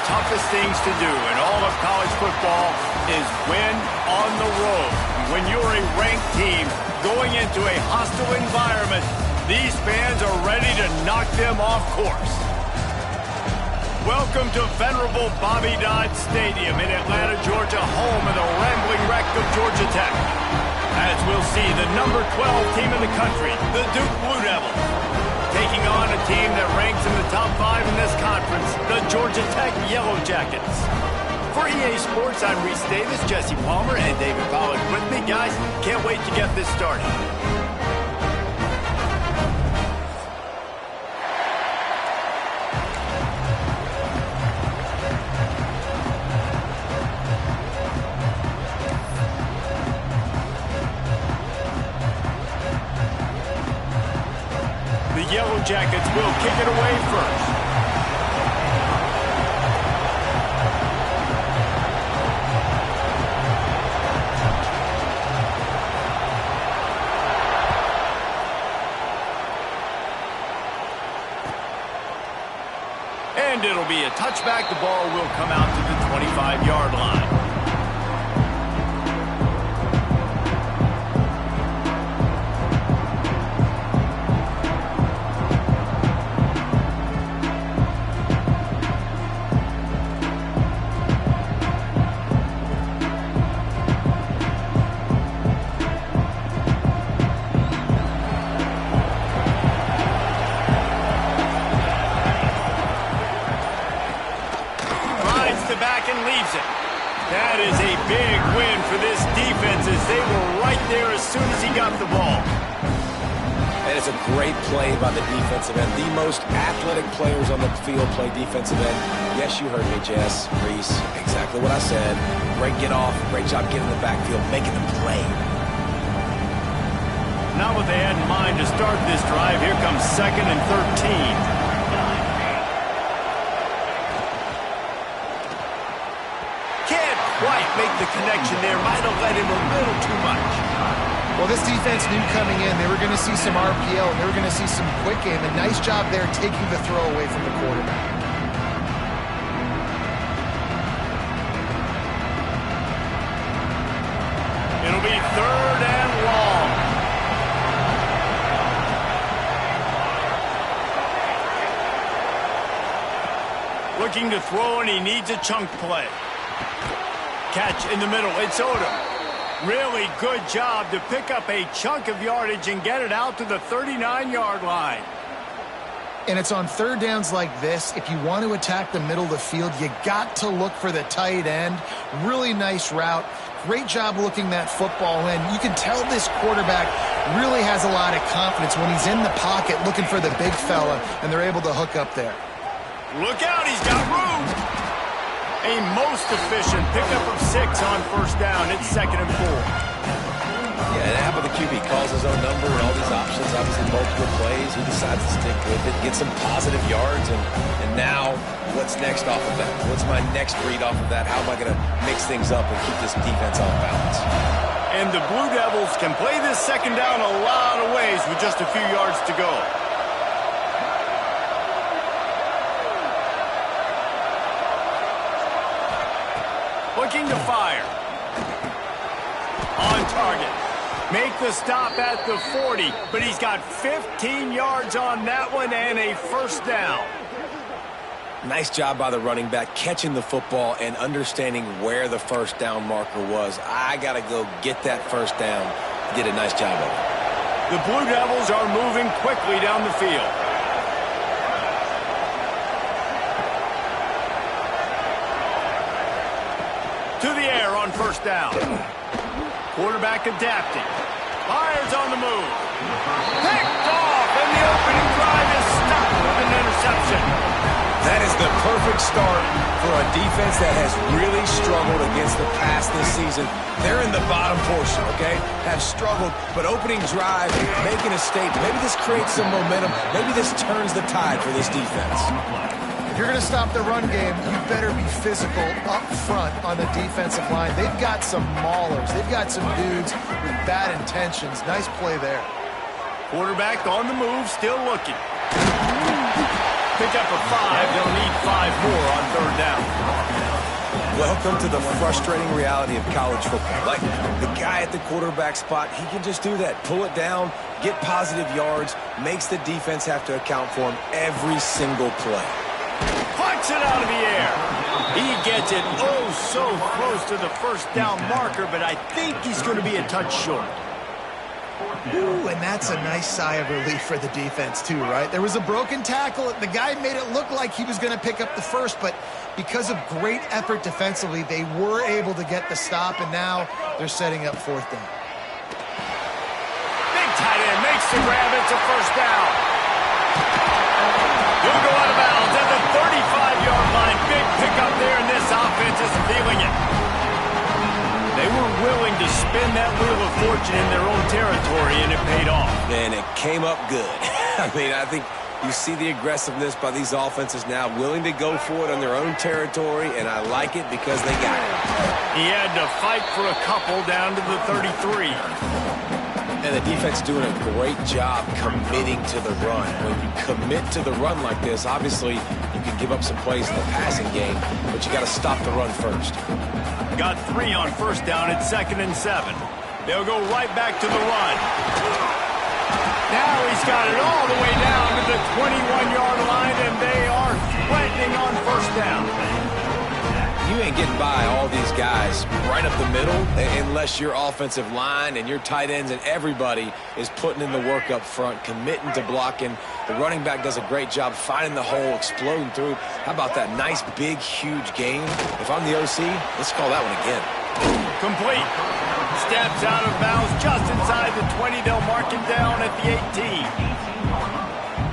toughest things to do in all of college football is win on the road. When you're a ranked team going into a hostile environment, these fans are ready to knock them off course. Welcome to venerable Bobby Dodd Stadium in Atlanta, Georgia, home of the rambling wreck of Georgia Tech. As we'll see, the number 12 team in the country, the Duke Blue Devils, taking on a team that ranks in the top 5 in this conference, the Georgia Tech Yellow Jackets. For EA Sports, I'm Reese Davis, Jesse Palmer, and David Pollack with me. Guys, can't wait to get this started. The Yellow Jackets will kick it away first. And it'll be a touchback. The ball will come out to the 25-yard line. Back and leaves it. That is a big win for this defense as they were right there as soon as he got the ball. And it's a great play by the defensive end. The most athletic players on the field play defensive end. Yes, you heard me, Jess, Reese. Exactly what I said. Great get off. Great job getting in the backfield, making them play. Not what they had in mind to start this drive. Here comes 2nd and 13. Quite make the connection there. Might have let him a little too much. Well, this defense knew coming in they were going to see some RPO, and they were going to see some quick game. A nice job there taking the throw away from the quarterback. It'll be 3rd and long. Looking to throw, and he needs a chunk play. Catch in the middle. It's Odom. Really good job to pick up a chunk of yardage and get it out to the 39-yard line. And it's on third downs like this. If you want to attack the middle of the field, you got to look for the tight end. Really nice route. Great job looking that football in. You can tell this quarterback really has a lot of confidence when he's in the pocket looking for the big fella, and they're able to hook up there. Look out, he's got room. A most efficient pickup of 6 on 1st down. It's 2nd and 4. Yeah, and how about the QB calls his own number and all these options, obviously multiple plays. He decides to stick with it, get some positive yards, and now what's next off of that? What's my next read off of that? How am I going to mix things up and keep this defense off balance? And the Blue Devils can play this 2nd down a lot of ways with just a few yards to go. Looking to fire. On target. Make the stop at the 40, but he's got 15 yards on that one and a 1st down. Nice job by the running back catching the football and understanding where the 1st down marker was. I got to go get that 1st down. Did a nice job of it. The Blue Devils are moving quickly down the field. To the air on 1st down. Quarterback adapting. Fires on the move. Picked off, and the opening drive is stopped with an interception. That is the perfect start for a defense that has really struggled against the pass this season. They're in the bottom portion, okay? Have struggled, but opening drive, making a statement. Maybe this creates some momentum. Maybe this turns the tide for this defense. If you're going to stop the run game, you better be physical up front on the defensive line. They've got some maulers. They've got some dudes with bad intentions. Nice play there. Quarterback on the move, still looking. pick up a 5. They'll need 5 more on third down. Welcome to the frustrating reality of college football. Like, the guy at the quarterback spot, he can just do that. Pull it down, get positive yards, makes the defense have to account for him every single play. Puncks it out of the air. He gets it so close to the first down marker, but I think he's going to be a touch short. Ooh, and that's a nice sigh of relief for the defense too, right? There was a broken tackle. The guy made it look like he was going to pick up the first, but because of great effort defensively, they were able to get the stop, and now they're setting up fourth down. Big tight end makes the grab. It's a first down. He'll go out of bounds at the 35-yard line. Big pickup there, and this offense is feeling it. They were willing to spin that wheel of fortune in their own territory, and it paid off. And it came up good. I mean, I think you see the aggressiveness by these offenses now, willing to go for it on their own territory, and I like it because they got it. He had to fight for a couple down to the 33. And the defense doing a great job committing to the run. When you commit to the run like this, obviously you can give up some plays in the passing game, but you got to stop the run first. Got 3 on first down at 2nd and 7. They'll go right back to the run. Now he's got it all the way down to the 21-yard line, and they are threatening on first down. You ain't getting by all these guys right up the middle unless your offensive line and your tight ends and everybody is putting in the work up front, committing to blocking. The running back does a great job finding the hole, exploding through. How about that nice, big, huge game? If I'm the OC, let's call that one again. Complete. Steps out of bounds just inside the 20. They'll mark him down at the 18.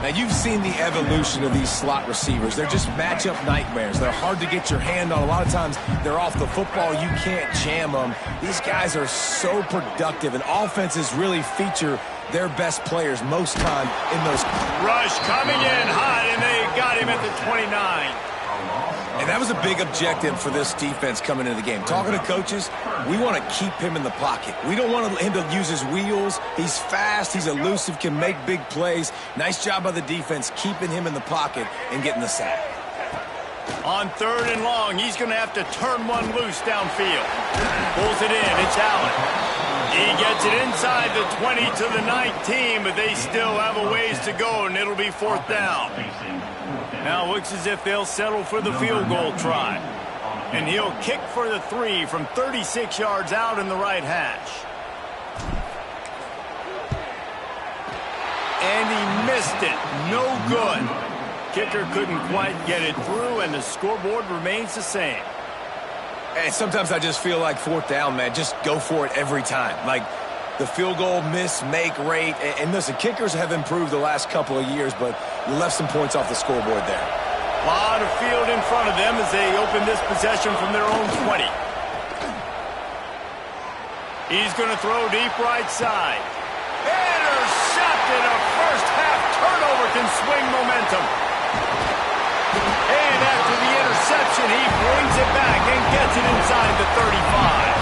Now, you've seen the evolution of these slot receivers. They're just matchup nightmares. They're hard to get your hand on. A lot of times, they're off the football. You can't jam them. These guys are so productive, and offenses really feature their best players most time in those. Rush coming in hot, and they got him at the 29. And that was a big objective for this defense coming into the game. Talking to coaches, we want to keep him in the pocket. We don't want him to use his wheels. He's fast, he's elusive, can make big plays. Nice job by the defense keeping him in the pocket and getting the sack. On 3rd and long, he's going to have to turn one loose downfield. Pulls it in, it's Allen. He gets it inside the 20 to the 19, but they still have a ways to go, and it'll be 4th down. Now looks as if they'll settle for the field goal try. And he'll kick for the 3 from 36 yards out in the right hash. And he missed it. No good. Kicker couldn't quite get it through, and the scoreboard remains the same. And sometimes I just feel like 4th down, man, just go for it every time. Like, the field goal miss-make rate. And listen, kickers have improved the last couple of years, but you left some points off the scoreboard there. A lot of field in front of them as they open this possession from their own 20. He's going to throw deep right side. Intercepted. A first-half turnover can swing momentum. And after the interception, he brings it back and gets it inside the 35.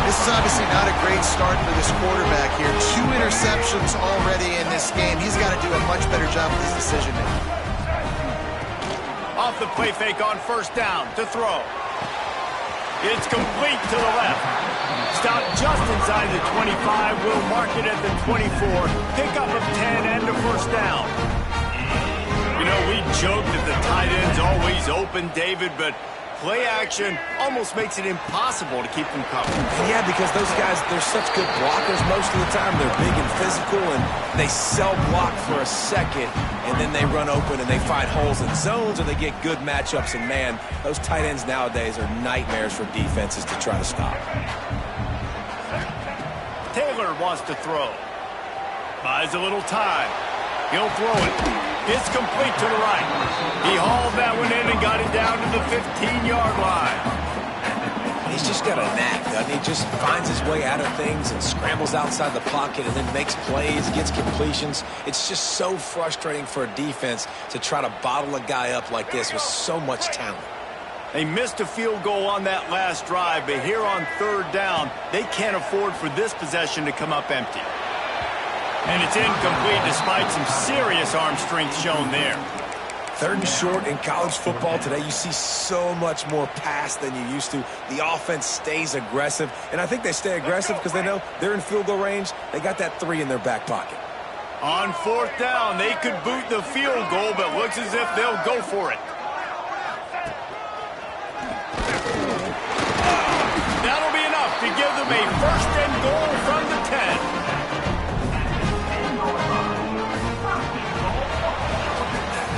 This is obviously not a great start for this quarterback here. 2 interceptions already in this game. He's got to do a much better job with his decision-making. Off the play fake on first down to throw. It's complete to the left. Stop just inside the 25. Will mark it at the 24. Pickup of 10 and a first down. You know, we joke that the tight end's always open, David, but play action almost makes it impossible to keep them covered. Yeah, because those guys, they're such good blockers most of the time. They're big and physical, and they sell block for a second, and then they run open and they find holes in zones, or they get good matchups. And, man, those tight ends nowadays are nightmares for defenses to try to stop. Taylor wants to throw. Buys a little time. He'll throw it. It's complete to the right. He hauled that one in and got it down to the 15-yard line. He's just got a knack, doesn't he? Just finds his way out of things and scrambles outside the pocket and then makes plays, gets completions. It's just so frustrating for a defense to try to bottle a guy up like this with so much talent. They missed a field goal on that last drive, but here on 3rd down, they can't afford for this possession to come up empty. And it's incomplete despite some serious arm strength shown there. 3rd and short in college football today, you see so much more pass than you used to. The offense stays aggressive, and I think they stay aggressive because they know they're in field goal range. They got that 3 in their back pocket. On 4th down, they could boot the field goal, but looks as if they'll go for it. That'll be enough to give them a 1st and goal from the 10.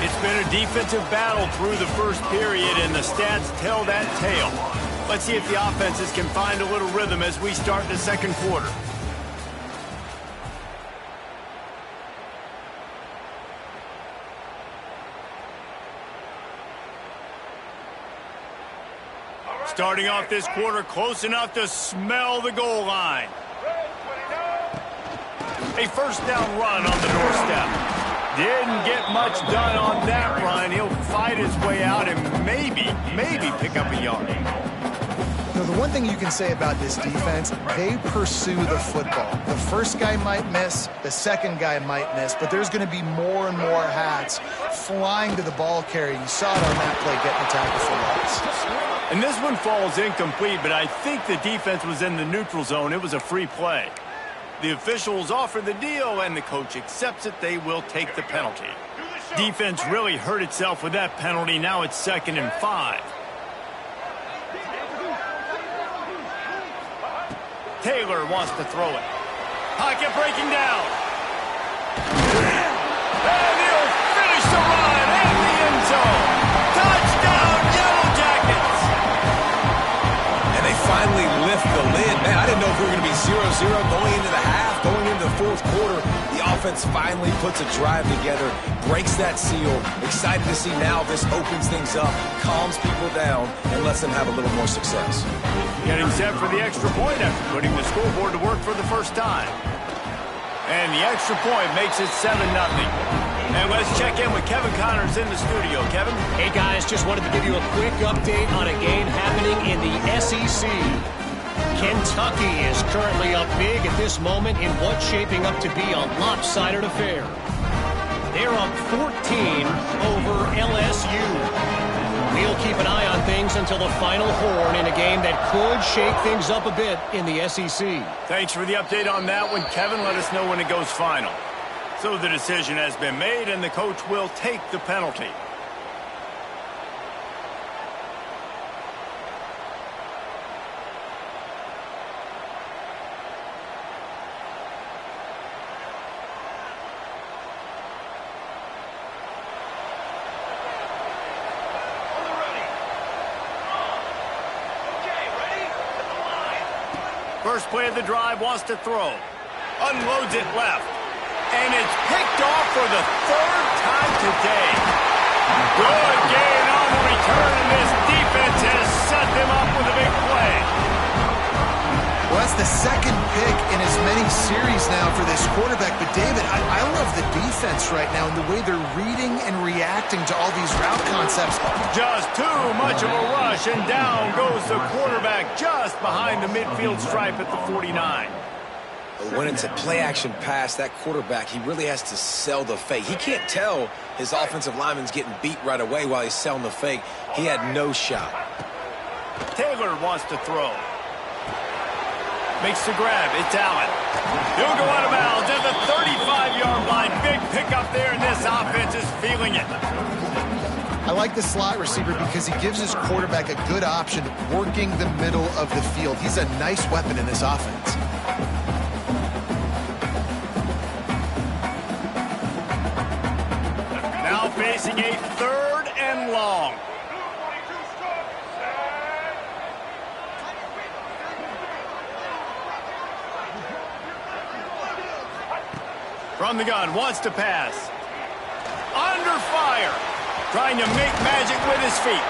It's been a defensive battle through the 1st period, and the stats tell that tale. Let's see if the offenses can find a little rhythm as we start the 2nd quarter. Starting off this quarter close enough to smell the goal line. A 1st down run on the doorstep. Didn't get much done on that run. He'll fight his way out and maybe pick up a yard. You know, the one thing you can say about this defense, they pursue the football. The 1st guy might miss, the 2nd guy might miss, but there's going to be more and more hats flying to the ball carrier. You saw it on that play getting a tackle for loss. And this one falls incomplete, but I think the defense was in the neutral zone. It was a free play. The officials offer the deal, and the coach accepts it. They will take the penalty. Defense really hurt itself with that penalty. Now it's 2nd and 5. Taylor wants to throw it. Pocket breaking down. And he'll finish the run at the end zone. Touchdown, Yellow Jackets! And they finally lift the lid. Man, I didn't know if we were going to be 0-0 going into the half, going into the 4th quarter. The offense finally puts a drive together, breaks that seal. Excited to see now this opens things up, calms people down, and lets them have a little more success. Getting set for the extra point after putting the scoreboard to work for the 1st time. And the extra point makes it 7-0. And let's check in with Kevin Connors in the studio. Kevin? Hey, guys, just wanted to give you a quick update on a game happening in the SEC. Kentucky is currently up big at this moment in what's shaping up to be a lopsided affair. They're up 14 over LSU. We'll keep an eye on things until the final horn in a game that could shake things up a bit in the SEC. Thanks for the update on that one, Kevin. Let us know when it goes final. So the decision has been made, and the coach will take the penalty. First play of the drive, wants to throw. Unloads it left. And it's picked off for the 3rd time today. Good gain on the return, and this defense has set them up with a big play. Well, that's the 2nd pick in as many series now for this quarterback. But, David, I love the defense right now and the way they're reading and reacting to all these route concepts. Just too much of a rush, and down goes the quarterback just behind the midfield stripe at the 49. When it's a play-action pass, that quarterback, he really has to sell the fake. He can't tell his offensive lineman's getting beat right away while he's selling the fake. He had no shot. Taylor wants to throw. Makes the grab. It's Allen. He'll go out of bounds at the 35-yard line. Big pickup there, and this offense is feeling it. I like the slot receiver because he gives his quarterback a good option working the middle of the field. He's a nice weapon in this offense. Now facing a 3rd and long. From the gun, wants to pass. Under fire. Trying to make magic with his feet.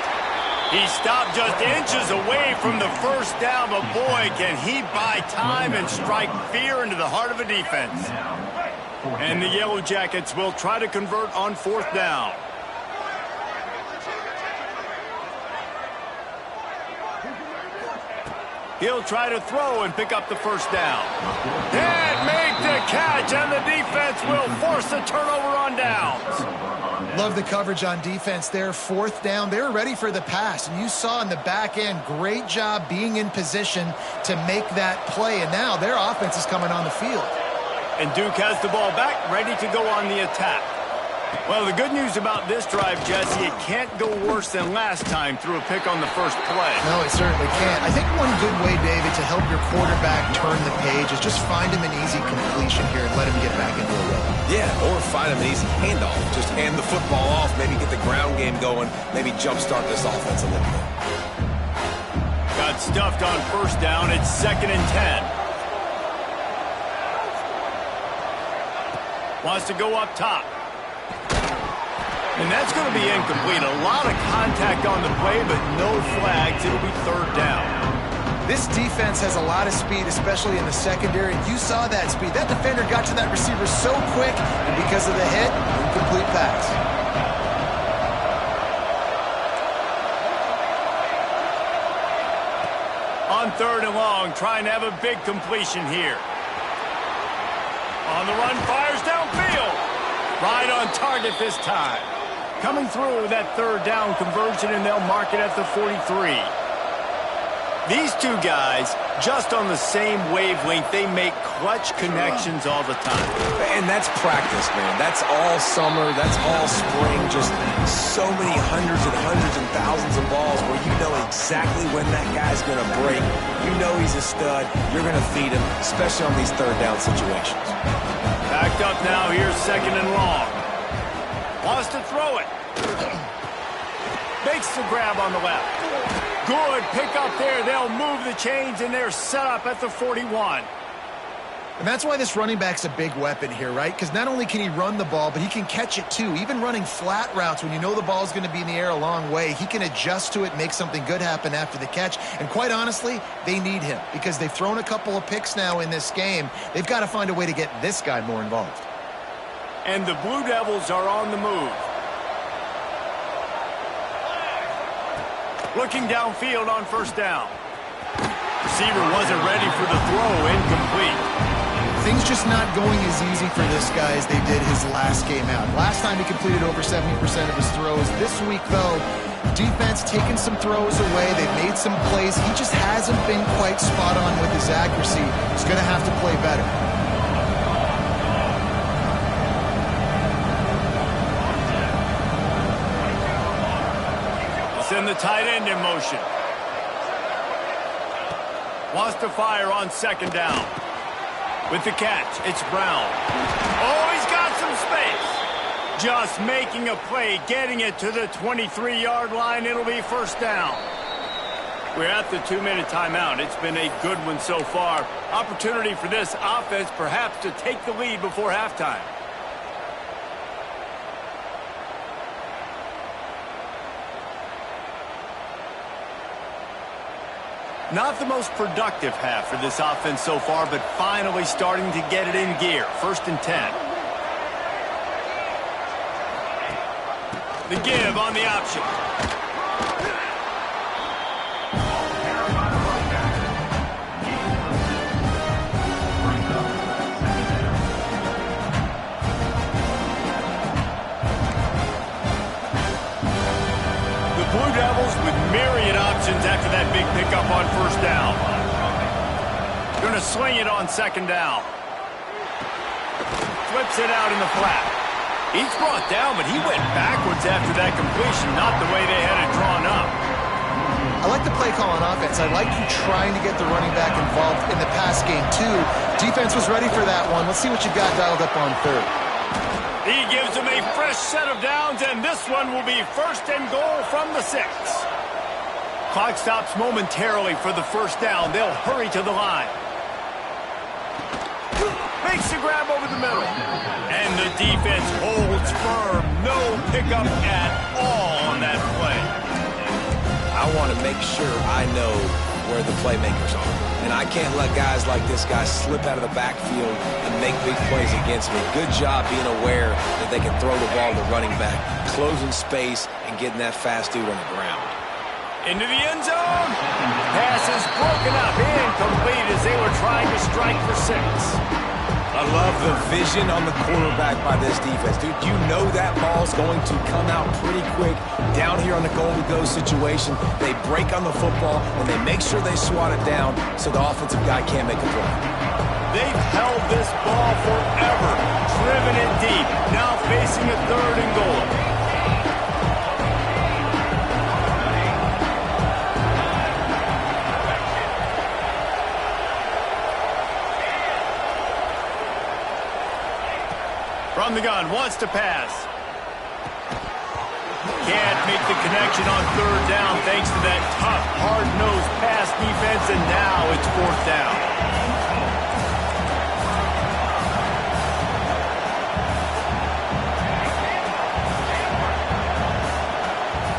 He stopped just inches away from the 1st down, but boy, can he buy time and strike fear into the heart of a defense. And the Yellow Jackets will try to convert on 4th down. He'll try to throw and pick up the 1st down. Can't make the catch, and the defense will force the turnover on downs. Love the coverage on defense there. Fourth down. They were ready for the pass. And you saw in the back end, great job being in position to make that play. And now their offense is coming on the field. And Duke has the ball back, ready to go on the attack. Well, the good news about this drive, Jesse, it can't go worse than last time through a pick on the first play. No, it certainly can't. I think one good way, David, to help your quarterback turn the page is just find him an easy completion here and let him get back into a rhythm. Yeah, or find him an easy handoff. Just hand the football off, maybe get the ground game going, maybe jumpstart this offense a little bit. Got stuffed on first down. It's 2nd and 10. Wants to go up top. And that's going to be incomplete. A lot of contact on the play, but no flags. It'll be 3rd down. This defense has a lot of speed, especially in the secondary. You saw that speed. That defender got to that receiver so quick, and because of the hit, incomplete pass. On 3rd and long, trying to have a big completion here. On the run, fires downfield. Right on target this time. Coming through with that 3rd down conversion, and they'll mark it at the 43. These two guys, just on the same wavelength, they make clutch connections all the time. And that's practice, man. That's all summer. That's all spring. Just so many hundreds and thousands of balls where you know exactly when that guy's going to break. You know he's a stud. You're going to feed him, especially on these 3rd down situations. Backed up now. Here's 2nd and long. Wants to throw it. Makes the grab on the left. Good pick up there. They'll move the chains, and they're set up at the 41. And that's why this running back's a big weapon here, right? Because not only can he run the ball, but he can catch it too. Even running flat routes when you know the ball's going to be in the air a long way, he can adjust to it, make something good happen after the catch. And quite honestly, they need him because they've thrown a couple of picks now in this game. They've got to find a way to get this guy more involved. And the Blue Devils are on the move. Looking downfield on 1st down. Receiver wasn't ready for the throw. Incomplete. Things just not going as easy for this guy as they did his last game out. Last time he completed over 70% of his throws. This week, though, defense taking some throws away. They've made some plays. He just hasn't been quite spot on with his accuracy. He's going to have to play better. Send the tight end in motion. Wants to fire on 2nd down. With the catch, it's Brown. Oh, he's got some space. Just making a play, getting it to the 23-yard line. It'll be 1st down. We're at the 2-minute timeout. It's been a good one so far. Opportunity for this offense perhaps to take the lead before halftime. Not the most productive half for this offense so far, but finally starting to get it in gear. 1st and 10. The give on the option. Blue Devils with myriad options after that big pickup on 1st down. Going to sling it on 2nd down. Flips it out in the flat. He's brought down, but he went backwards after that completion, not the way they had it drawn up. I like the play call on offense. I like you trying to get the running back involved in the pass game, too. Defense was ready for that one. Let's see what you got dialed up on 3rd. He gives them a fresh set of downs, and this one will be 1st and goal from the 6. Clock stops momentarily for the 1st down. They'll hurry to the line. Makes the grab over the middle. And the defense holds firm. No pickup at all on that play. I want to make sure I know where the playmakers are. And I can't let guys like this guy slip out of the backfield and make big plays against me. Good job being aware that they can throw the ball to running back, closing space, and getting that fast dude on the ground. Into the end zone. Pass is broken up. Incomplete as they were trying to strike for 6. I love the vision on the quarterback by this defense. Dude, you know that ball's going to come out pretty quick down here on the goal-to-go situation. They break on the football, and they make sure they swat it down so the offensive guy can't make a play. They've held this ball forever, driven it deep, now facing a 3rd and goal. From the gun, wants to pass. Can't make the connection on 3rd down thanks to that tough, hard-nosed pass defense, and now it's 4th down.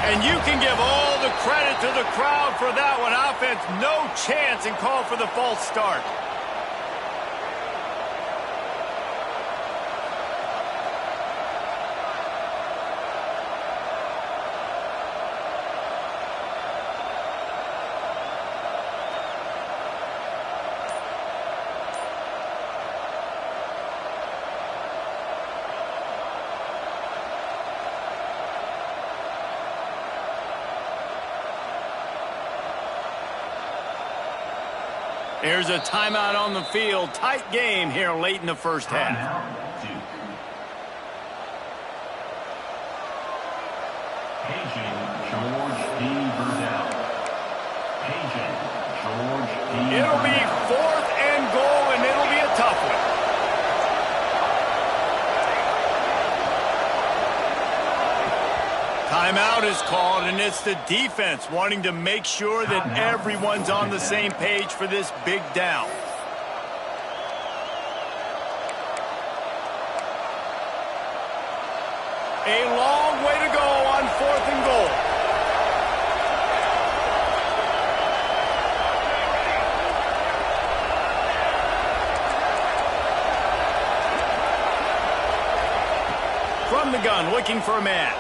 And you can give all the credit to the crowd for that one. Offense, no chance, and call for the false start. Here's a timeout on the field. Tight game here late in the first half. It'll be 4th and goal, and it'll be a tough one. Timeout is called, and it's the defense wanting to make sure that everyone's on the same page for this big down. A long way to go on 4th and goal. From the gun, looking for a man.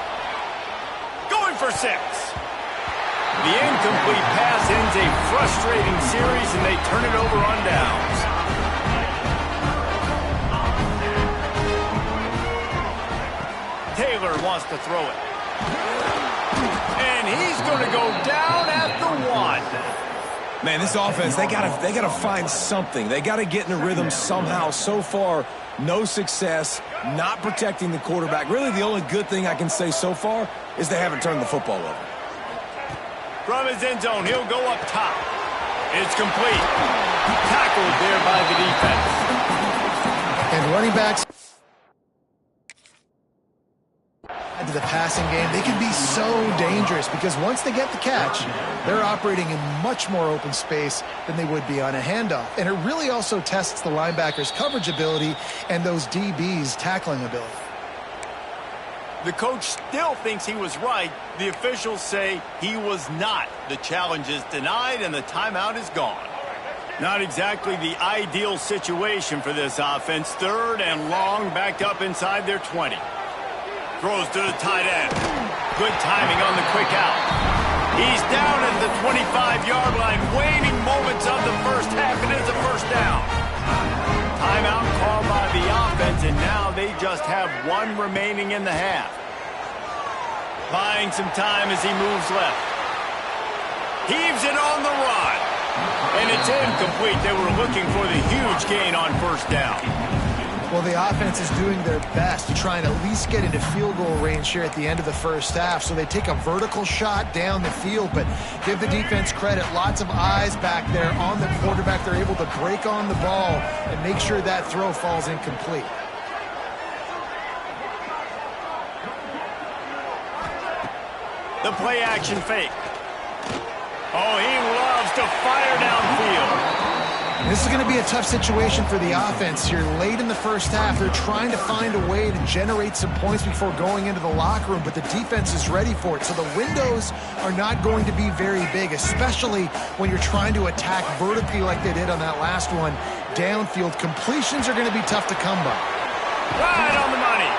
Going for 6. The incomplete pass ends a frustrating series, and they turn it over on downs. Taylor wants to throw it. And he's going to go down at the 1. Man, this offense, they gotta find something. They gotta get in a rhythm somehow. So far, no success, not protecting the quarterback. Really, the only good thing I can say so far is they haven't turned the football over. From his end zone, he'll go up top. It's complete. Tackled there by the defense. And running backs to the passing game, they can be so dangerous because once they get the catch, they're operating in much more open space than they would be on a handoff. And it really also tests the linebackers' coverage ability and those DBs' tackling ability. The coach still thinks he was right. The officials say he was not. The challenge is denied, and the timeout is gone. Not exactly the ideal situation for this offense. 3rd and long, backed up inside their 20. Throws to the tight end. Good timing on the quick out. He's down at the 25-yard line. Waning moments of the first half. It is a 1st down. Timeout called by the offense, and now they just have 1 remaining in the half. Buying some time as he moves left. Heaves it on the run. And it's incomplete. They were looking for the huge gain on 1st down. Well, the offense is doing their best to try and at least get into field goal range here at the end of the first half. So they take a vertical shot down the field, but give the defense credit. Lots of eyes back there on the quarterback. They're able to break on the ball and make sure that throw falls incomplete. The play action fake. Oh, he loves to fire downfield. This is going to be a tough situation for the offense here. Late in the first half, they're trying to find a way to generate some points before going into the locker room, but the defense is ready for it. So the windows are not going to be very big, especially when you're trying to attack vertically like they did on that last one. Downfield completions are going to be tough to come by. Right on the money.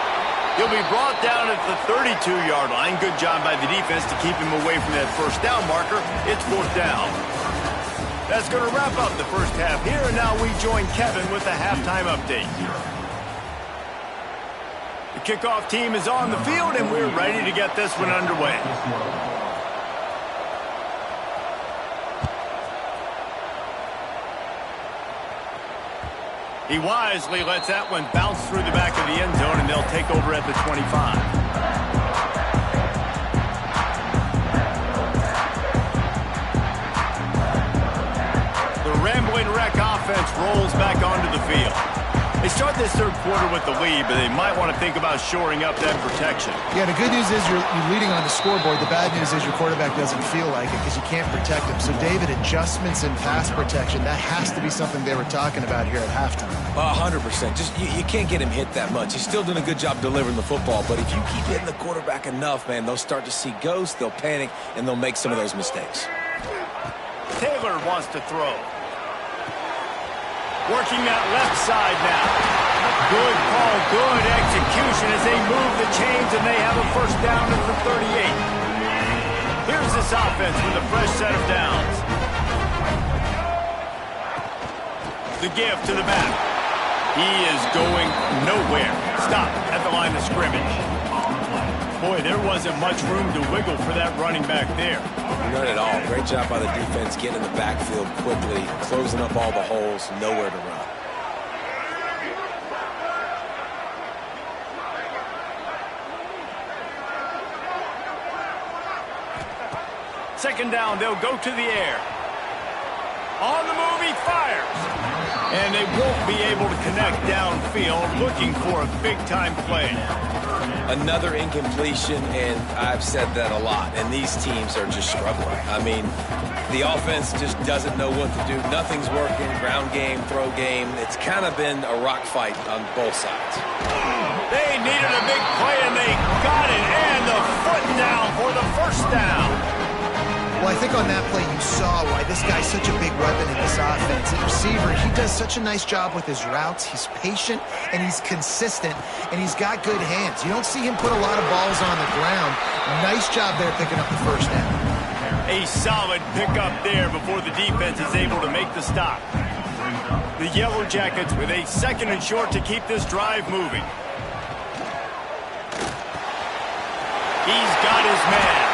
He'll be brought down at the 32-yard line. Good job by the defense to keep him away from that 1st down marker. It's 4th down. That's going to wrap up the first half here, and now we join Kevin with the halftime update. The kickoff team is on the field, and we're ready to get this one underway. He wisely lets that one bounce through the back of the end zone, and they'll take over at the 25. Rambling Wreck offense rolls back onto the field. They start this third quarter with the lead, but they might want to think about shoring up that protection. Yeah, the good news is you're leading on the scoreboard. The bad news is your quarterback doesn't feel like it because you can't protect him. So, David, adjustments in pass protection, that has to be something they were talking about here at halftime. 100%. Just you can't get him hit that much. He's still doing a good job delivering the football, but if you keep hitting the quarterback enough, man, they'll start to see ghosts, they'll panic, and they'll make some of those mistakes. Taylor wants to throw. Working that left side now. Good call, good execution as they move the chains and they have a first down at the 38. Here's this offense with a fresh set of downs. The give to the back. He is going nowhere. Stop at the line of scrimmage. Boy, there wasn't much room to wiggle for that running back there. None at all. Great job by the defense getting in the backfield quickly, closing up all the holes, nowhere to run. Second down, they'll go to the air. On the move, he fires. And they won't be able to connect downfield, looking for a big-time play. Another incompletion, and I've said that a lot, and these teams are just struggling. I mean, the offense just doesn't know what to do. Nothing's working, ground game, throw game. It's kind of been a rock fight on both sides. They needed a big play, and they got it, and the foot down for the first down. Well, I think on that play you saw why this guy's such a big weapon in this offense. At receiver, he does such a nice job with his routes. He's patient, and he's consistent, and he's got good hands. You don't see him put a lot of balls on the ground. Nice job there picking up the first down. A solid pickup there before the defense is able to make the stop. The Yellow Jackets with a second and short to keep this drive moving. He's got his man.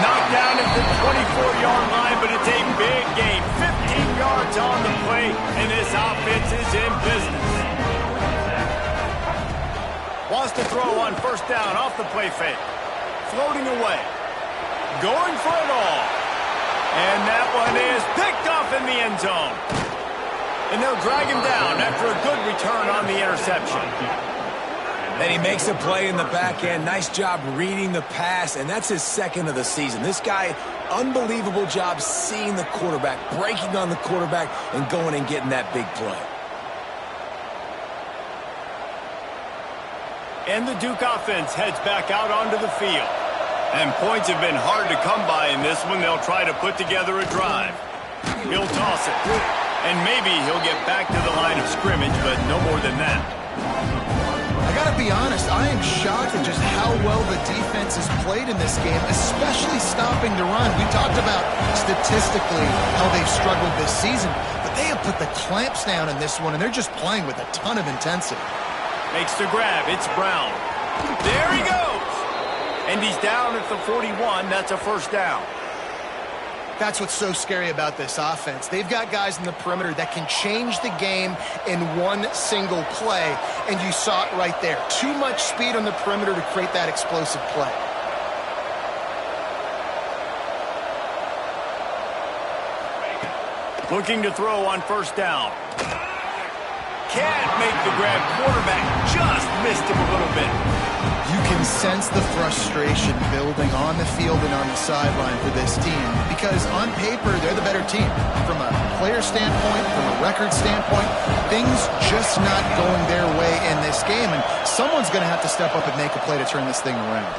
Knocked down at the 24-yard line, but it's a big gain. 15 yards on the play, and this offense is in business. Wants to throw on first down off the play fake. Floating away. Going for it all. And that one is picked off in the end zone. And they'll drag him down after a good return on the interception. And he makes a play in the back end. Nice job reading the pass, and that's his second of the season. This guy, unbelievable job seeing the quarterback, breaking on the quarterback, and going and getting that big play. And the Duke offense heads back out onto the field. And points have been hard to come by in this one. They'll try to put together a drive. He'll toss it. And maybe he'll get back to the line of scrimmage, but no more than that. I gotta be honest, I am shocked at just how well the defense has played in this game, especially stopping the run. We talked about statistically how they've struggled this season, but they have put the clamps down in this one, and they're just playing with a ton of intensity. Makes the grab. It's Brown. There he goes. And he's down at the 41. That's a first down. That's what's so scary about this offense. They've got guys in the perimeter that can change the game in one single play, and you saw it right there. Too much speed on the perimeter to create that explosive play. Looking to throw on first down. Can't make the grab. Quarterback just missed him a little bit. You can sense the frustration building on the field and on the sideline for this team because on paper, they're the better team. From a player standpoint, from a record standpoint, things just not going their way in this game, and someone's going to have to step up and make a play to turn this thing around.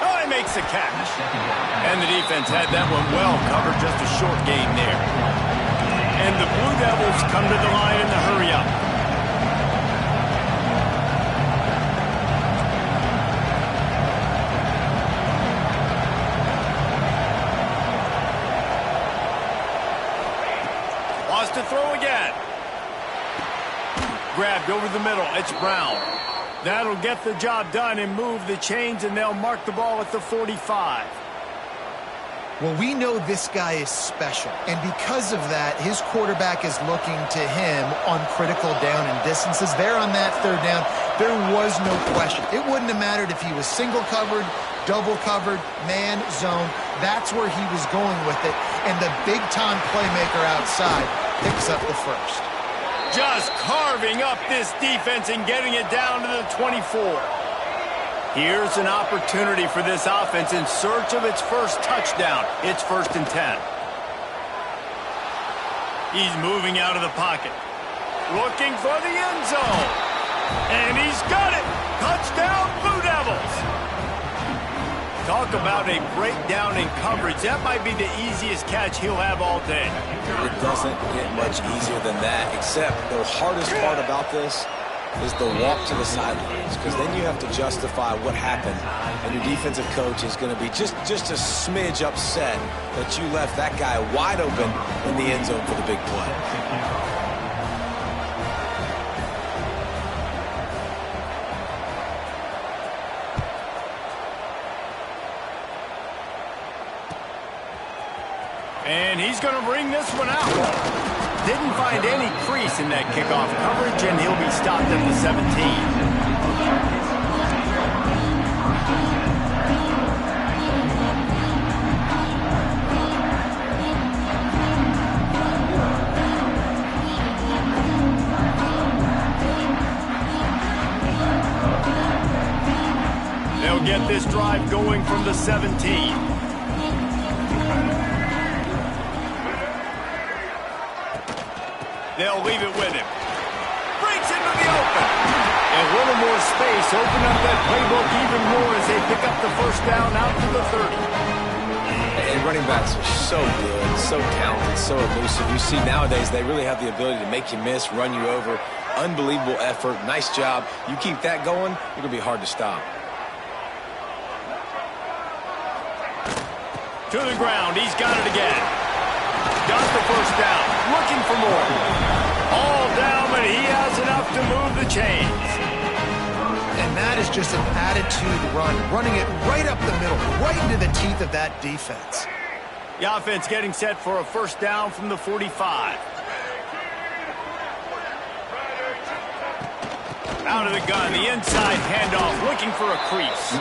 Oh, he makes a catch. And the defense had that one well covered, just a short gain there. And the Blue Devils come to the line in the hurry-up. Wants to throw again. Grabbed over the middle. It's Brown. That'll get the job done and move the chains, and they'll mark the ball at the 45. Well, we know this guy is special, and because of that, his quarterback is looking to him on critical down and distances. There on that third down, there was no question. It wouldn't have mattered if he was single covered, double covered, man, zone. That's where he was going with it, and the big-time playmaker outside picks up the first. Just carving up this defense and getting it down to the 24. Here's an opportunity for this offense in search of its first touchdown. It's 1st and 10. He's moving out of the pocket. Looking for the end zone. And he's got it. Touchdown, Blue Devils. Talk about a breakdown in coverage. That might be the easiest catch he'll have all day. It doesn't get much easier than that, except the hardest part about this is the walk to the sidelines, because then you have to justify what happened, and your defensive coach is going to be just a smidge upset that you left that guy wide open in the end zone for the big play. And he's going to bring this one out. Didn't find any crease in that kickoff coverage, and he'll be stopped at the 17. They'll get this drive going from the 17. They'll leave it with him. Breaks into the open. And a little more space. Open up that playbook even more as they pick up the first down out to the 30. And running backs are so good, so talented, so elusive. You see nowadays they really have the ability to make you miss, run you over. Unbelievable effort. Nice job. You keep that going, you're going to be hard to stop. To the ground. He's got it again. Got the first down. Looking for more. All down, but he has enough to move the chains. And that is just an attitude run, running it right up the middle, right into the teeth of that defense. The offense getting set for a first down from the 45. Out of the gun, the inside handoff, looking for a crease.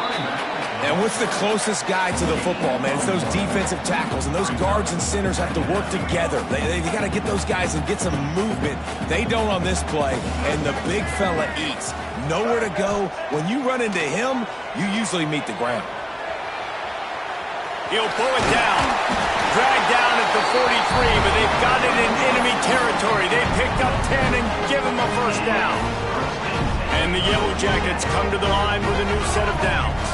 And what's the closest guy to the football, man? It's those defensive tackles, and those guards and centers have to work together. They got to get those guys and get some movement. They don't on this play, and the big fella eats. Nowhere to go. When you run into him, you usually meet the ground. He'll pull it down. Dragged down at the 43, but they've got it in enemy territory. They picked up 10 and give him a first down. And the Yellow Jackets come to the line with a new set of downs.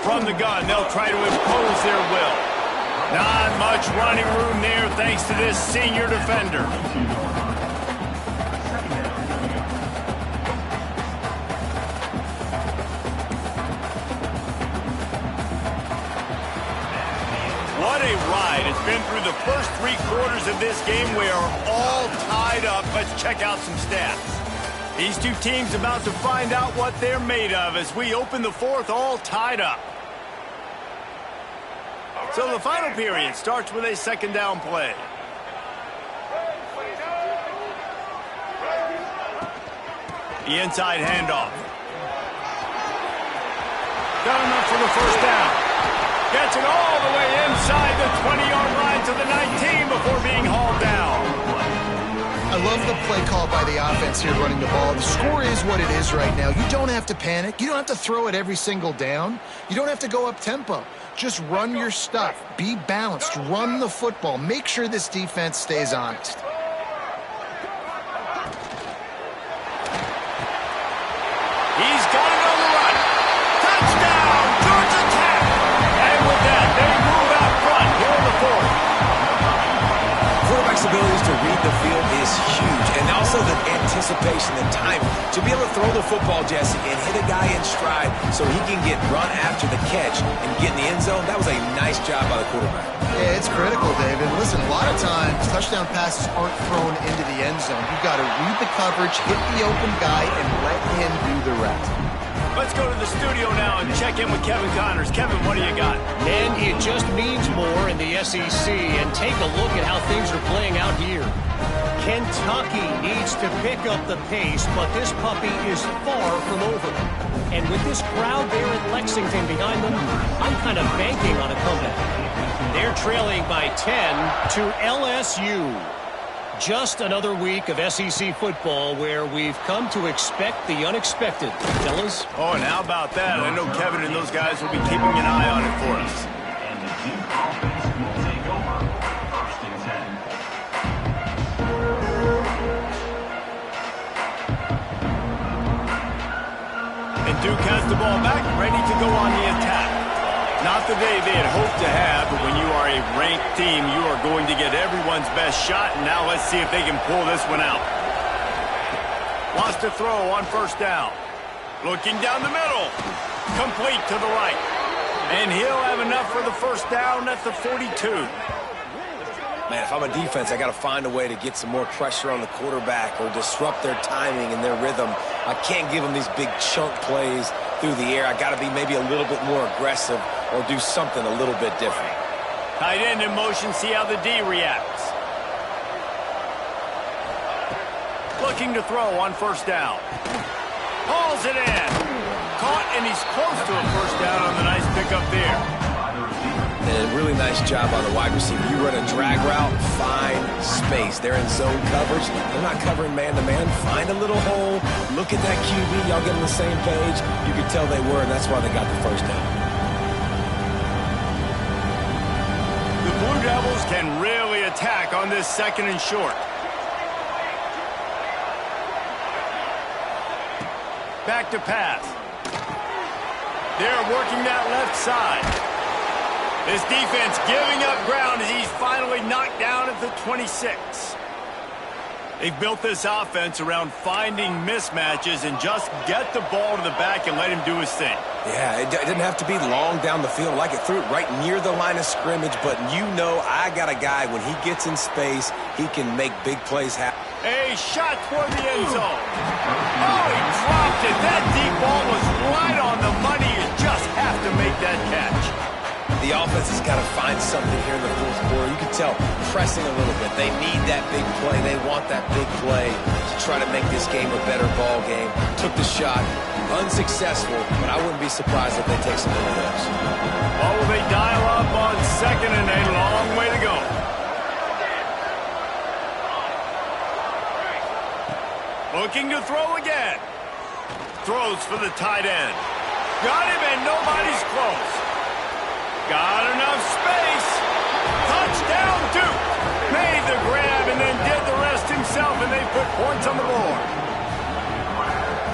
From the gun, they'll try to impose their will. Not much running room there thanks to this senior defender. What a ride. It's been through the first 3 quarters of this game. We are all tied up. Let's check out some stats. These two teams about to find out what they're made of as we open the 4th all tied up. So the final period starts with a second down play. The inside handoff. Got enough for the first down. Gets it all the way inside the 20-yard line to the 19 before being hauled down. I love the play call by the offense here running the ball. The score is what it is right now. You don't have to panic. You don't have to throw it every single down. You don't have to go up tempo. Just run your stuff. Be balanced. Run the football. Make sure this defense stays honest. He's got it on the run. Touchdown, Georgia Tech. And with that, they move out front here in the 4th. Quarterback's abilities to read the field is huge. and also the anticipation, the time to be able to throw the football, Jesse, and hit a guy in stride so he can get run after the catch and get in the end zone. That was a nice job by the quarterback. Yeah, it's critical, David. Listen, a lot of times touchdown passes aren't thrown into the end zone. You've got to read the coverage, hit the open guy, and let him do the rest. Let's go to the studio now and check in with Kevin Connors. Kevin, what do you got? And it just means more in the SEC. And take a look at how things are playing out here. Kentucky needs to pick up the pace, but this puppy is far from over. And with this crowd there in Lexington behind them, I'm kind of banking on a comeback. They're trailing by 10 to LSU. Just another week of SEC football where we've come to expect the unexpected, fellas. Oh, and how about that? I know Kevin and those guys will be keeping an eye on it for us. And Duke has the ball back, ready to go on the attack. Not the day they had hoped to have, but when you are a ranked team, you are going to get everyone's best shot, and now let's see if they can pull this one out. Wants to throw on first down. Looking down the middle. Complete to the right. And he'll have enough for the first down at the 42. Man, if I'm a defense, I got to find a way to get some more pressure on the quarterback or disrupt their timing and their rhythm. I can't give them these big chunk plays through the air. I got to be maybe a little bit more aggressive or do something a little bit different. Tight end in motion, see how the D reacts. Looking to throw on first down. Hauls it in. Caught, and he's close to a first down on the nice pickup there. And a really nice job on the wide receiver. You run a drag route, find space. They're in zone coverage. They're not covering man-to-man. Find a little hole. Look at that QB. Y'all get on the same page. You could tell they were, and that's why they got the first down. The Blue Devils can really attack on this second and short. Back to pass. They're working that left side. This defense giving up ground as he's finally knocked down at the 26. They've built this offense around finding mismatches and just get the ball to the back and let him do his thing. Yeah, it didn't have to be long down the field. Like it threw it right near the line of scrimmage, but you know I got a guy, when he gets in space, he can make big plays happen. A shot toward the end zone. Oh, he dropped it. That deep ball was right on the money. You just have to make that catch. The offense has got to find something here in the fourth quarter. You can tell, pressing a little bit. They need that big play. They want that big play to try to make this game a better ball game. Took the shot, unsuccessful, but I wouldn't be surprised if they take some more of those. Well, will they dial up on second and a long way to go? Looking to throw again. Throws for the tight end. Got him and nobody's close. Got enough space. Touchdown, Duke. Made the grab and then did the rest himself, and they put points on the board.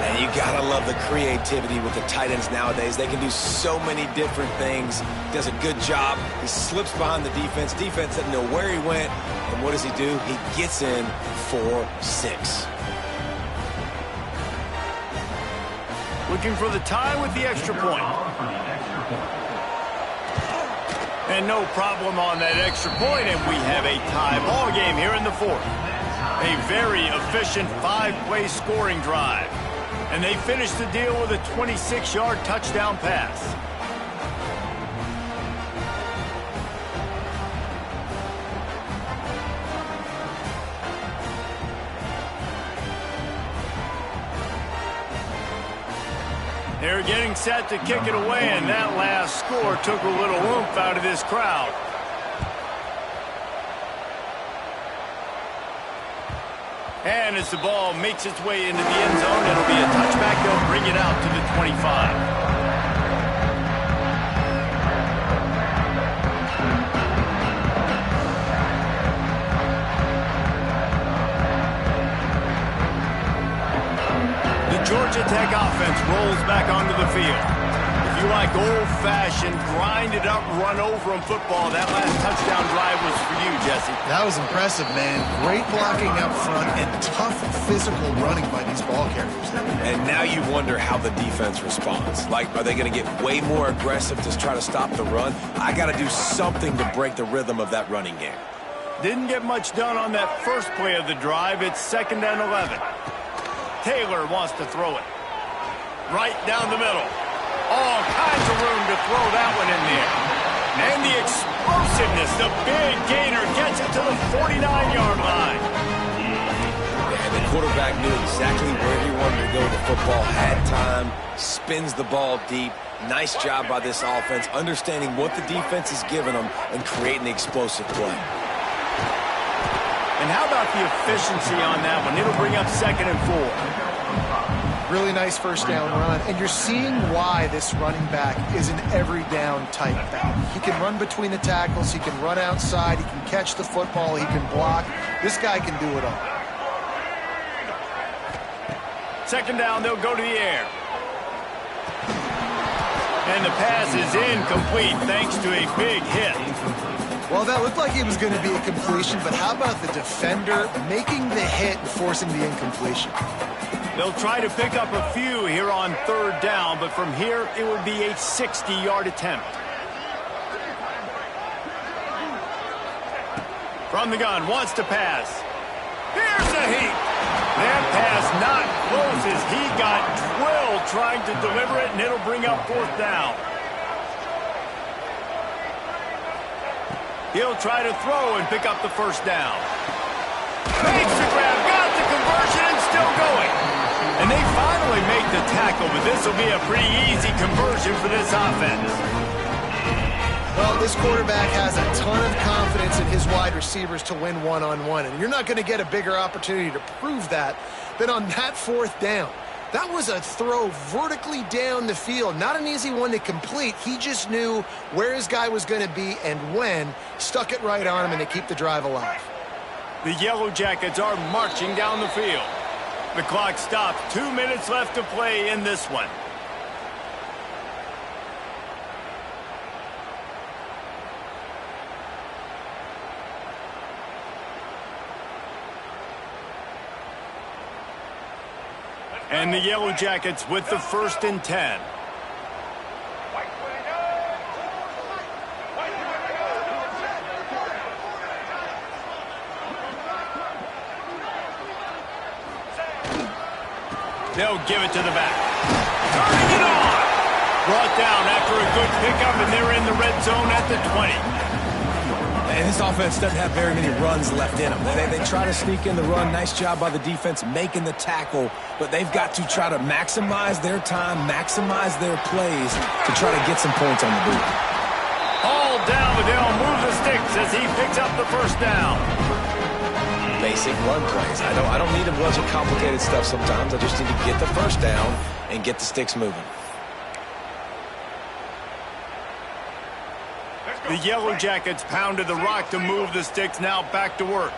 And you got to love the creativity with the tight ends nowadays. They can do so many different things. Does a good job. He slips behind the defense. Defense doesn't know where he went. And what does he do? He gets in for 6. Looking for the tie with the extra point. And no problem on that extra point, and we have a tie ball game here in the fourth. A very efficient 5-play scoring drive. And they finish the deal with a 26-yard touchdown pass. They're getting set to kick it away, and that last score took a little oomph out of this crowd. And as the ball makes its way into the end zone, it'll be a touchback. They'll bring it out to the 25. Georgia Tech offense rolls back onto the field. The If you like old-fashioned, grind-it-up, run-over-'em football, that last touchdown drive was for you, Jesse. That was impressive, man. Great blocking up front and tough physical running by these ball carriers. And now you wonder how the defense responds. Like, are they going to get way more aggressive to try to stop the run? I got to do something to break the rhythm of that running game. Didn't get much done on that first play of the drive. It's 2nd and 11. Taylor wants to throw it. Right down the middle. All kinds of room to throw that one in there. And the explosiveness, the big gainer gets it to the 49-yard line. And the quarterback knew exactly where he wanted to go with the football, had time, spins the ball deep. Nice job by this offense, understanding what the defense is giving them and creating the explosive play. And how about the efficiency on that one? It'll bring up 2nd and 4. Really nice first down run, and you're seeing why this running back is an every down type back. He can run between the tackles, he can run outside, he can catch the football, he can block. This guy can do it all. 2nd down, they'll go to the air. And the pass is incomplete thanks to a big hit. Well, that looked like it was going to be a completion, but how about the defender making the hit and forcing the incompletion? They'll try to pick up a few here on 3rd down, but from here it would be a 60-yard attempt. From the gun, wants to pass. Here's a heat. That pass not close as he got drilled trying to deliver it, and it'll bring up 4th down. He'll try to throw and pick up the 1st down. Makes the grab, got the conversion, and still going. And they finally make the tackle, but this will be a pretty easy conversion for this offense. Well, this quarterback has a ton of confidence in his wide receivers to win one-on-one, and you're not going to get a bigger opportunity to prove that than on that 4th down. That was a throw vertically down the field. Not an easy one to complete. He just knew where his guy was going to be and when, stuck it right on him, and they keep the drive alive. The Yellow Jackets are marching down the field. The clock stops. 2 minutes left to play in this one. And the Yellow Jackets with the 1st and 10. They'll give it to the back. Turning it on. Brought down after a good pickup, and they're in the red zone at the 20. And this offense doesn't have very many runs left in them. They try to sneak in the run. Nice job by the defense making the tackle, but they've got to try to maximize their time, maximize their plays to try to get some points on the board. All down, but they'll move the sticks as he picks up the 1st down. Basic run plays. I don't need a bunch of complicated stuff sometimes. I just need to get the 1st down and get the sticks moving. The Yellow Jackets pounded the rock to move the sticks. Now back to work.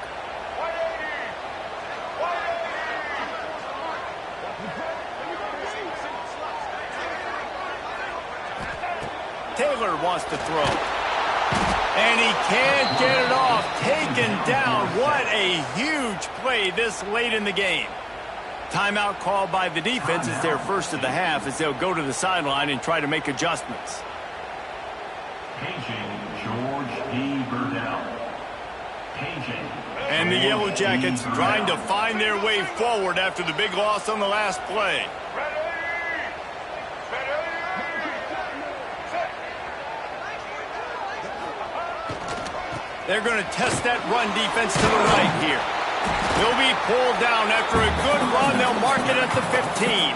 Taylor wants to throw. And he can't get it off. Taken down. What a huge play this late in the game. Timeout called by the defense is their first of the half as they'll go to the sideline and try to make adjustments. And the Yellow Jackets trying to find their way forward after the big loss on the last play. They're going to test that run defense to the right here. They'll be pulled down after a good run. They'll mark it at the 15.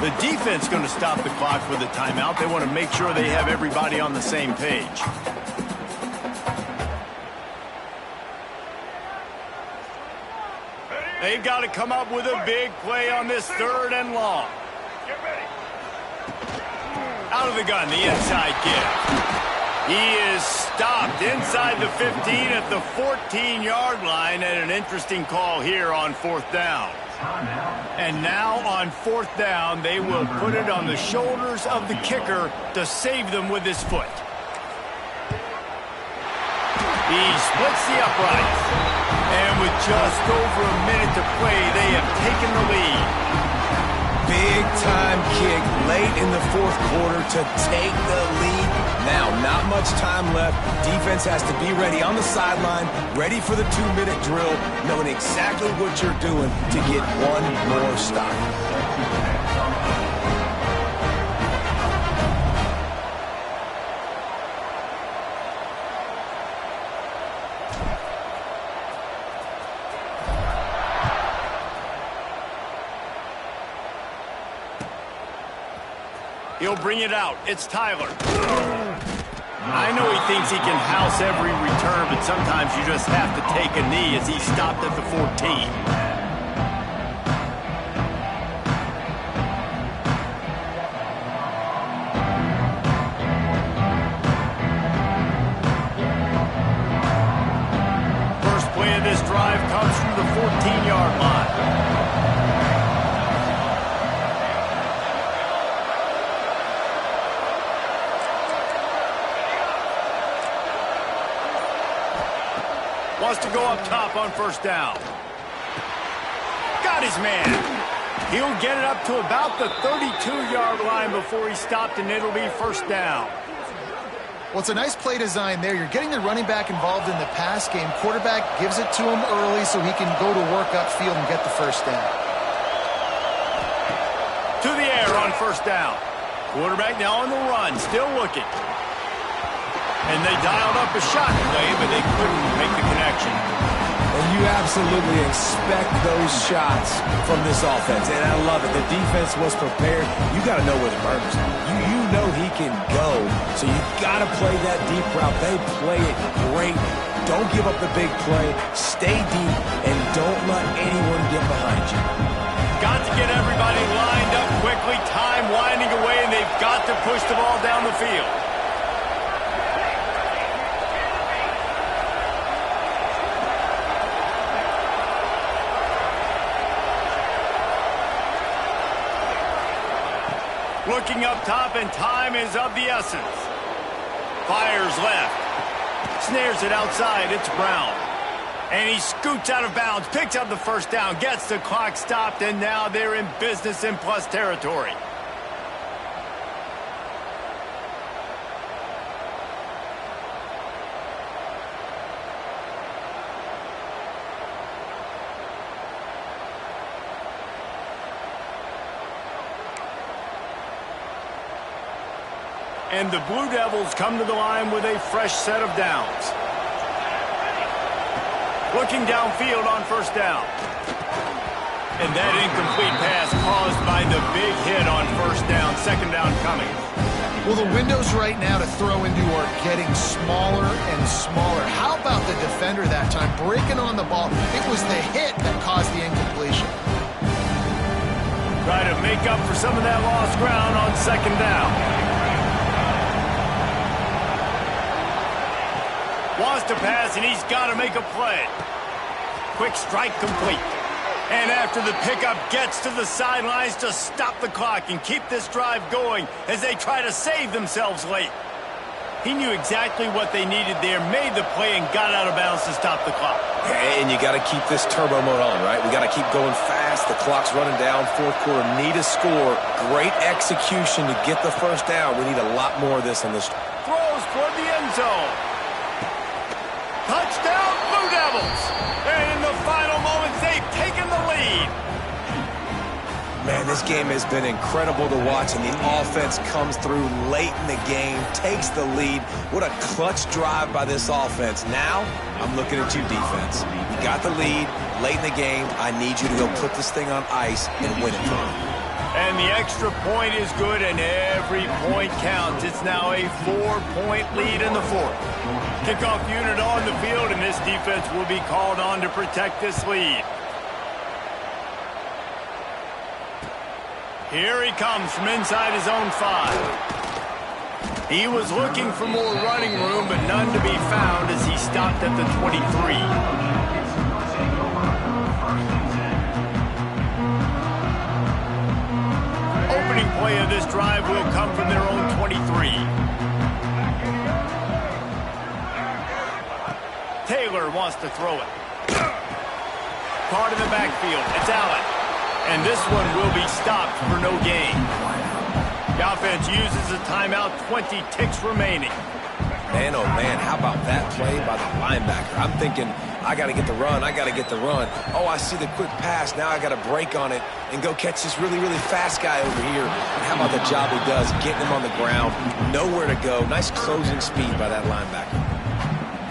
The defense going to stop the clock with a timeout. They want to make sure they have everybody on the same page. They've got to come up with a big play on this 3rd and long. Out of the gun, the inside give. He is stopped inside the 15 at the 14-yard line, and an interesting call here on 4th down. And now on 4th down, they will put it on the shoulders of the kicker to save them with his foot. He splits the uprights. And with just over a minute to play, they have taken the lead. Big-time kick late in the 4th quarter to take the lead. Now, not much time left. Defense has to be ready on the sideline, ready for the 2-minute drill, knowing exactly what you're doing to get one more stop. He'll bring it out. It's Tyler. I know he thinks he can house every return, but sometimes you just have to take a knee as he stopped at the 14. First play of this drive comes from the 14-yard line. Wants to go up top on 1st down. Got his man. He'll get it up to about the 32-yard line before he stopped, and it'll be 1st down. Well, it's a nice play design there. You're getting the running back involved in the pass game. Quarterback gives it to him early so he can go to work upfield and get the 1st down. To the air on 1st down. Quarterback now on the run, still looking. And they dialed up a shot play, but they couldn't make the connection. And you absolutely expect those shots from this offense. And I love it. The defense was prepared. You got to know where the burner's are. You know he can go. So you got to play that deep route. They play it great. Don't give up the big play. Stay deep, and don't let anyone get behind you. Got to get everybody lined up quickly. Time winding away, and they've got to push the ball down the field. Looking up top, and time is of the essence. Fires left. Snares it outside. It's Brown. And he scoots out of bounds, picks up the 1st down, gets the clock stopped, and now they're in business in plus territory. And the Blue Devils come to the line with a fresh set of downs. Looking downfield on 1st down. And that incomplete pass caused by the big hit on 1st down. 2nd down coming. Well, the windows right now to throw into are getting smaller and smaller. How about the defender that time breaking on the ball? It was the hit that caused the incompletion. Try to make up for some of that lost ground on 2nd down. Wants to pass, and he's got to make a play. Quick strike complete. And after the pickup, gets to the sidelines to stop the clock and keep this drive going as they try to save themselves late. He knew exactly what they needed there, made the play, and got out of bounds to stop the clock. And you got to keep this turbo mode on, right? We got to keep going fast. The clock's running down. 4th quarter, need a score. Great execution to get the 1st down. We need a lot more of this in this. Throws toward the end zone. Touchdown, Blue Devils! And in the final moments, they've taken the lead. Man, this game has been incredible to watch, and the offense comes through late in the game, takes the lead. What a clutch drive by this offense. Now, I'm looking at you, defense. You got the lead late in the game. I need you to go put this thing on ice and win it for me. And the extra point is good, and every point counts. It's now a 4-point lead in the 4th. Kickoff unit on the field, and this defense will be called on to protect this lead. Here he comes from inside his own 5. He was looking for more running room, but none to be found as he stopped at the 23. opening play of this drive will come from their own 23. Taylor wants to throw it. Caught in the backfield. It's Allen. And this one will be stopped for no gain. The offense uses a timeout, 20 ticks remaining. Man, oh man, how about that play by the linebacker? I'm thinking, I got to get the run, I got to get the run. Oh, I see the quick pass, now I got to break on it and go catch this really, really fast guy over here. And how about the job he does, getting him on the ground, nowhere to go. Nice closing speed by that linebacker.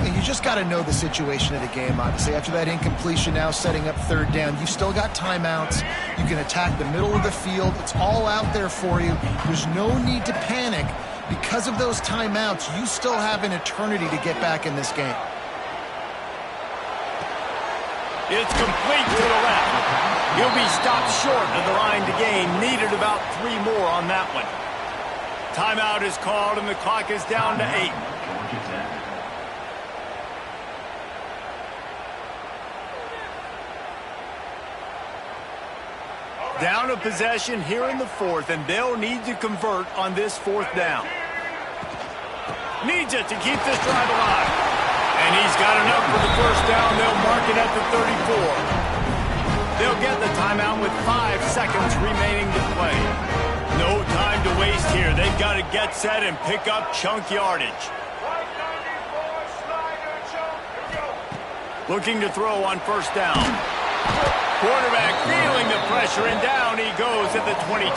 You just got to know the situation of the game, obviously. After that incompletion, now setting up third down, you've still got timeouts. You can attack the middle of the field. It's all out there for you. There's no need to panic. Because of those timeouts, you still have an eternity to get back in this game. It's complete to the left. He'll be stopped short of the line to gain. Needed about 3 more on that one. Timeout is called, and the clock is down to 8. Down a possession here in the 4th, and they'll need to convert on this 4th down. Needs it to keep this drive alive. And he's got enough for the first down. They'll mark it at the 34. They'll get the timeout with 5 seconds remaining to play. No time to waste here. They've got to get set and pick up chunk yardage. Looking to throw on first down. Quarterback feeling the pressure, and down he goes at the 22.